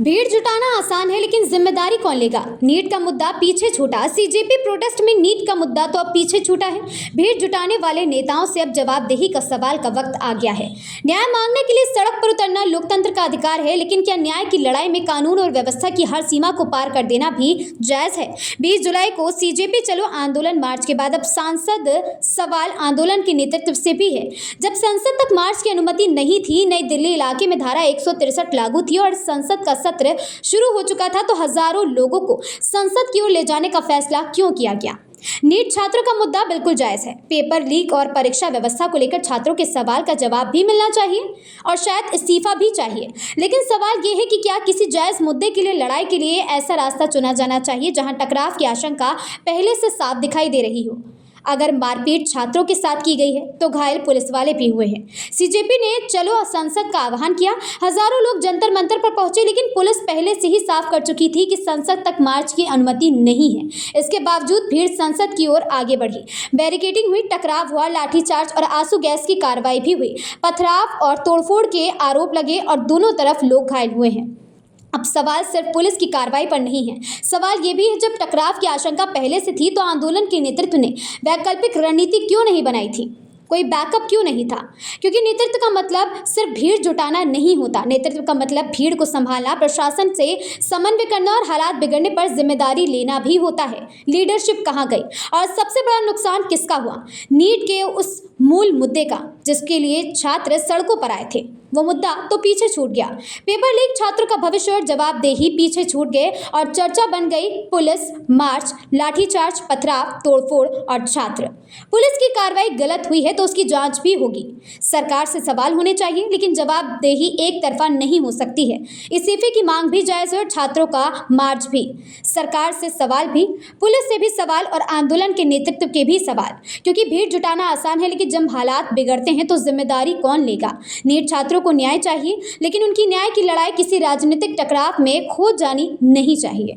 भीड़ जुटाना आसान है, लेकिन जिम्मेदारी कौन लेगा। नीट का मुद्दा पीछे छूटा। सीजेपी प्रोटेस्ट में नीट का मुद्दा तो अब पीछे छूटा है। भीड़ जुटाने वाले नेताओं से अब जवाबदेही का सवाल का वक्त आ गया है। न्याय मांगने के लिए सड़क पर उतरना लोकतंत्र का अधिकार है, लेकिन क्या न्याय की लड़ाई में कानून और व्यवस्था की हर सीमा को पार कर देना भी जायज है। 20 जुलाई को सीजेपी चलो आंदोलन मार्च के बाद अब सांसद सवाल आंदोलन के नेतृत्व से भी है। जब संसद तक मार्च की अनुमति नहीं थी, नई दिल्ली इलाके में धारा 163 लागू थी और संसद का सत्र शुरू हो चुका था, तो हजारों लोगों को संसद की ओर ले जाने का फैसला क्यों किया गया। नीट छात्रों का मुद्दा बिल्कुल जायज है। पेपर लीक और परीक्षा व्यवस्था को लेकर छात्रों के सवाल का जवाब भी मिलना चाहिए और शायद इस्तीफा भी चाहिए। लेकिन सवाल यह है कि क्या किसी जायज मुद्दे के लिए लड़ाई के लिए ऐसा रास्ता चुना जाना चाहिए जहां टकराव की आशंका पहले से साफ दिखाई दे रही हो। अगर मारपीट छात्रों के साथ की गई है तो घायल पुलिस वाले भी हुए हैं। सीजेपी ने चलो संसद का आह्वान किया, हजारों लोग जंतर मंतर पर पहुंचे, लेकिन पुलिस पहले से ही साफ कर चुकी थी कि संसद तक मार्च की अनुमति नहीं है। इसके बावजूद भीड़ संसद की ओर आगे बढ़ी। बैरिकेडिंग हुई, टकराव हुआ, लाठीचार्ज और आंसू गैस की कार्रवाई भी हुई। पथराव और तोड़फोड़ के आरोप लगे और दोनों तरफ लोग घायल हुए हैं। अब सवाल सिर्फ पुलिस की कार्रवाई पर नहीं है, सवाल ये भी है जब टकराव की आशंका पहले से थी तो आंदोलन के नेतृत्व ने वैकल्पिक रणनीति क्यों नहीं बनाई थी, कोई बैकअप क्यों नहीं था। क्योंकि नेतृत्व का मतलब सिर्फ भीड़ जुटाना नहीं होता। नेतृत्व का मतलब भीड़ को संभालना, प्रशासन से समन्वय करना और हालात बिगड़ने पर जिम्मेदारी लेना भी होता है। लीडरशिप कहाँ गई और सबसे बड़ा नुकसान किसका हुआ। नीट के उस मूल मुद्दे का जिसके लिए छात्र सड़कों पर आए थे, वो मुद्दा तो पीछे छूट गया। पेपर लीक, छात्रों का भविष्य और जवाबदेही पीछे छूट गए और चर्चा बन गई पुलिस, मार्च, लाठीचार्ज, पथराव, तोड़फोड़ और छात्र। पुलिस की कार्रवाई गलत हुई है तो उसकी जांच भी होगी। सरकार से सवाल होने चाहिए, लेकिन जवाबदेही एक तरफा नहीं हो सकती है। इस्तीफे की मांग भी जायज है और छात्रों का मार्च भी। सरकार से सवाल भी, पुलिस से भी सवाल और आंदोलन के नेतृत्व के भी सवाल। क्योंकि भीड़ जुटाना आसान है, लेकिन जब हालात बिगड़ते हैं तो जिम्मेदारी कौन लेगा। नीट छात्रों को न्याय चाहिए, लेकिन उनकी न्याय की लड़ाई किसी राजनीतिक टकराव में खो जानी नहीं चाहिए।